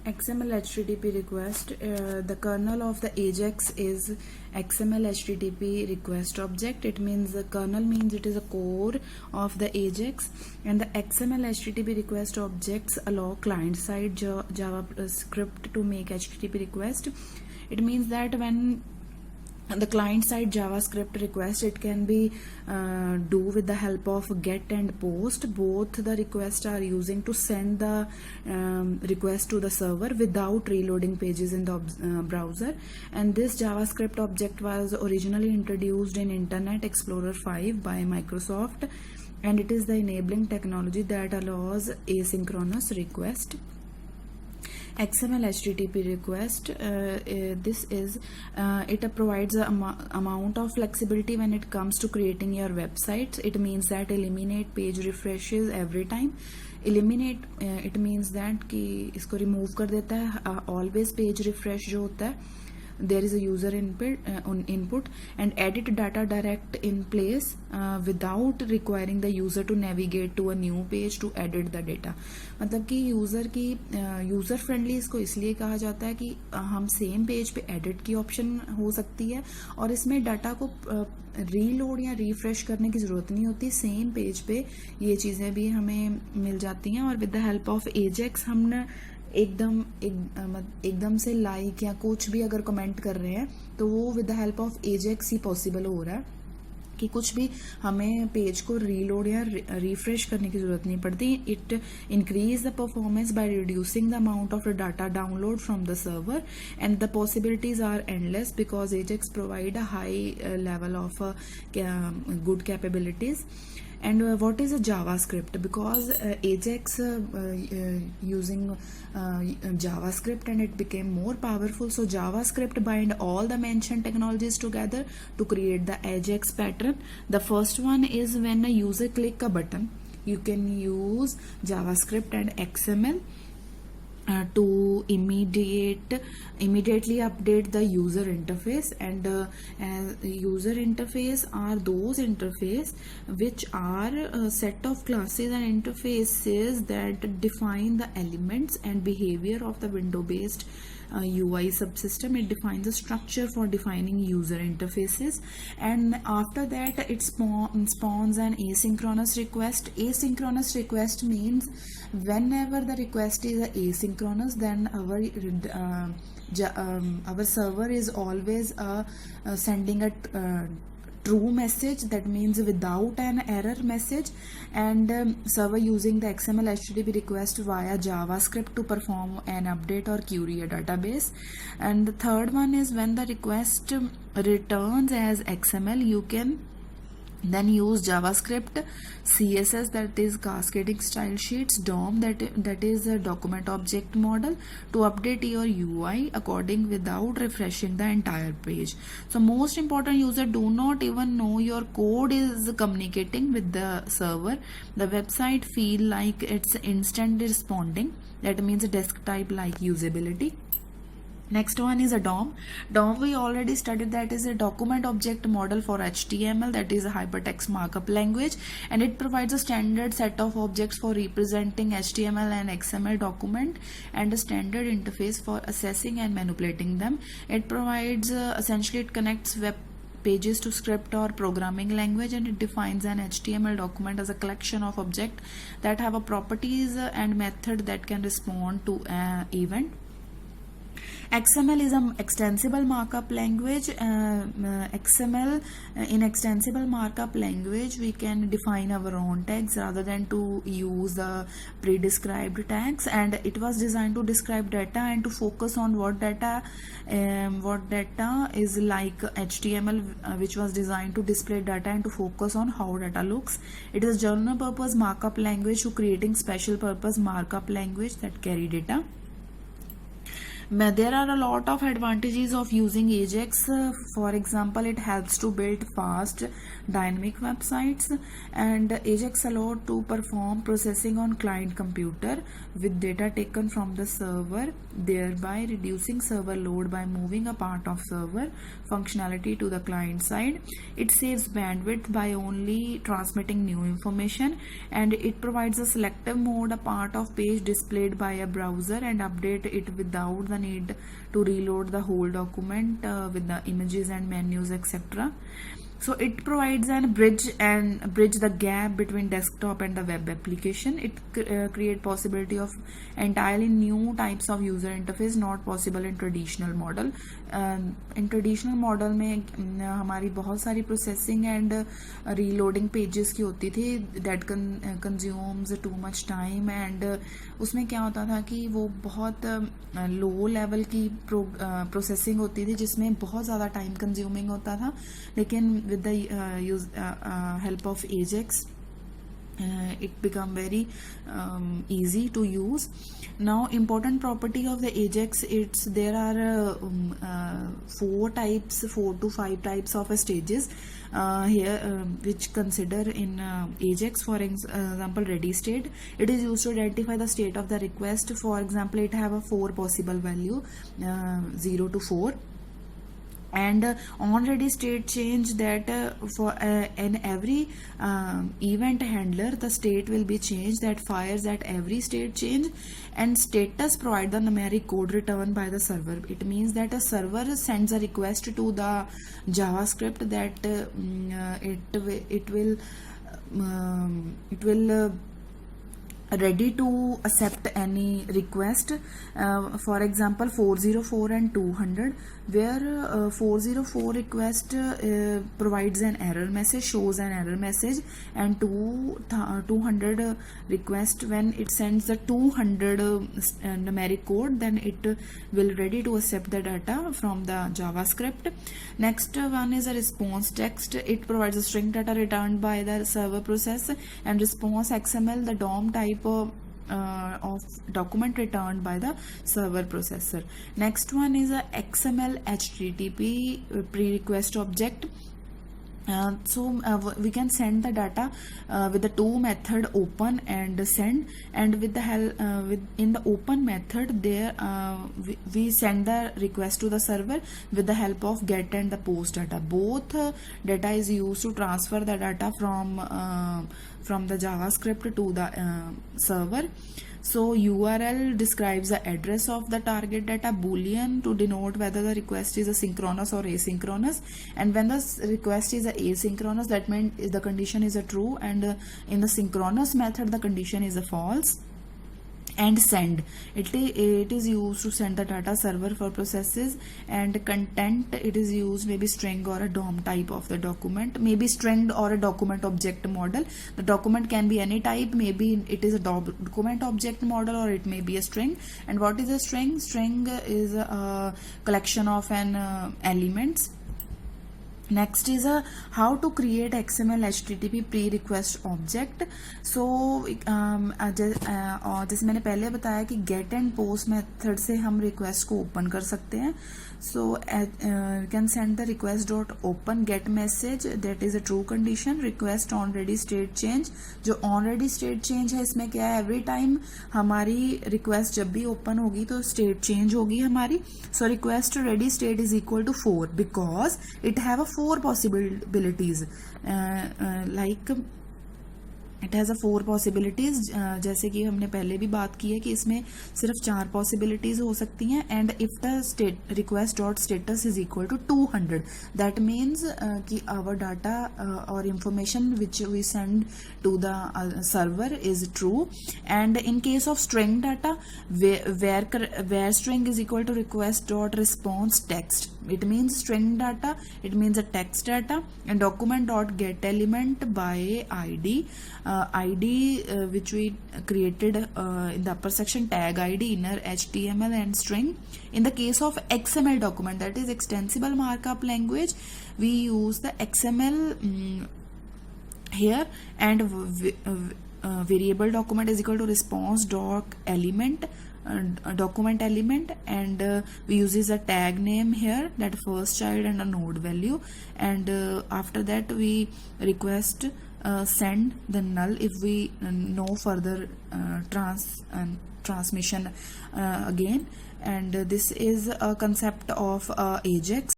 XML HTTP request. The kernel of the Ajax is XML HTTP request object. It means the kernel means it is a core of the Ajax, and the XML HTTP request objects allow client-side JavaScript to make HTTP request. It means that when the client-side JavaScript request, it can be do with the help of get and post. Both the requests are using to send the request to the server without reloading pages in the browser. And this JavaScript object was originally introduced in Internet Explorer 5 by Microsoft, and it is the enabling technology that allows asynchronous request. XML HTTP request, this is it provides a amount of flexibility when it comes to creating your websites. It means that eliminate page refreshes every time. Eliminate it means that कि इसको remove कर देता है always page refresh जो होता है. There is a user input and edit data direct in place without requiring the user to navigate to a new page to edit the data. मतलब कि यूज़र की यूज़र फ्रेंडली इसको इसलिए कहा जाता है कि हम सेम पेज पे एडिट की ऑप्शन हो सकती है और इसमें डाटा को रीलोड या रिफ्रेश करने की ज़रूरत नहीं होती. सेम पेज पे ये चीज़ें भी हमें मिल जाती हैं और with the help of Ajax हम एकदम से लाइक या कुछ भी अगर कमेंट कर रहे हैं तो वो with the help of Ajax he possible हो रहा है कि कुछ भी हमें पेज को रीलोड या रिफ्रेश करने की जरूरत नहीं पड़ती. It increase the performance by reducing the amount of data download from the server and the possibilities are endless because AJAX provide a high level of good capabilities. And what is a JavaScript? Because Ajax using JavaScript and it became more powerful. So JavaScript bind all the mentioned technologies together to create the Ajax pattern. The first one is when a user click a button, you can use JavaScript and XML to immediately update the user interface. And user interface are those interface which are a set of classes and interfaces that define the elements and behavior of the window based UI subsystem. It defines a structure for defining user interfaces, and after that it spawns an asynchronous request. Asynchronous request means whenever the request is asynchronous, then our server is always sending a true message, that means without an error message, and server using the XML HTTP request via JavaScript to perform an update or query a database. And the third one is when the request returns as XML, you can then use JavaScript, CSS, that is cascading style sheets, DOM, that is a document object model, to update your UI according without refreshing the entire page. So most important, user do not even know your code is communicating with the server. The website feel like it's instant responding, that means desk type like usability. Next one is a DOM. DOM we already studied, that is a document object model for HTML, that is a hypertext markup language, and it provides a standard set of objects for representing HTML and XML document and a standard interface for accessing and manipulating them. It provides essentially it connects web pages to script or programming language, and it defines an HTML document as a collection of objects that have a properties and method that can respond to an event. XML is an extensible markup language. XML in extensible markup language we can define our own tags rather than to use the pre-described tags, and it was designed to describe data and to focus on what data is like HTML, which was designed to display data and to focus on how data looks. It is a general purpose markup language to creating special purpose markup language that carry data. There are a lot of advantages of using Ajax. For example, it helps to build fast, dynamic websites, and Ajax allows to perform processing on client computer with data taken from the server, thereby reducing server load by moving a part of server functionality to the client side. It saves bandwidth by only transmitting new information, and it provides a selective mode, a part of page displayed by a browser, and update it without the need to reload the whole document with the images and menus, etc. So it provides an bridge the gap between desktop and the web application. It create possibility of entirely new types of user interface not possible in traditional model. In traditional model में हमारी बहुत सारी processing and reloading pages की होती थी that consumes too much time, and उसमें क्या होता था कि वो बहुत लो लेवल की प्रोसेसिंग होती थी जिसमें बहुत ज़्यादा टाइम कंज्यूमिंग होता था. लेकिन with the help of Ajax, it become very easy to use. Now, important property of the Ajax, there are 4 to 5 types of stages here which consider in Ajax. For example, ready state, it is used to identify the state of the request. For example, it have a 4 possible value, 0 to 4. And on ready state change, that for in every event handler the state will be changed that fires at every state change. And status provide the numeric code returned by the server. It means that a server sends a request to the JavaScript that it will ready to accept any request. For example, 404 and 200, where 404 request provides an error message, shows an error message, and 200 request, when it sends the 200 numeric code, then it will ready to accept the data from the JavaScript. Next one is a response text. It provides a string data returned by the server process, and response XML, the DOM type of document returned by the server processor. Next one is a XML HTTP pre-request object. We can send the data with the 2 method, open and send, and with the help in the open method there we send the request to the server with the help of get and the post data. Both data is used to transfer the data from the JavaScript to the server. So URL describes the address of the target data, boolean to denote whether the request is a synchronous or asynchronous, and when the request is a asynchronous, that means the condition is a true, and in the synchronous method the condition is a false. And send, it is used to send the data server for processes. And content, it is used maybe string or a DOM type of the document, maybe string or a document object model. The document can be any type, maybe it is a document object model, or it may be a string. And what is a string? String is a collection of elements. Next is how to create XML HTTP pre-request object. So जैसे मैंने पहले बताया कि get and post method से हम request को open कर सकते हैं. So you can send the request dot open get message, that is a true condition. Request on ready state change, जो on ready state change है इसमें क्या है, every time हमारी request जब भी open होगी तो state change होगी हमारी. So request ready state is equal to 4 because it have a 4 possibilities. Like it has a 4 possibilities. जैसे कि हमने पहले भी बात की है कि इसमें सिर्फ 4 पॉसिबिलिटीज़ हो सकती हैं. And if the request dot status is equal to 200, that means कि आवर डाटा और information which we send to the server is true. And in case of string data, where string is equal to request dot response text, it means string data, it means a text data. And document dot get element by id, which we created in the upper section, tag id, inner HTML and string. In the case of XML document, that is extensible markup language, we use the XML here. And variable document is equal to response dot element document element, and we uses a tag name here, that first child, and a node value, and after that we request send the null if we know further transmission again. And this is a concept of Ajax.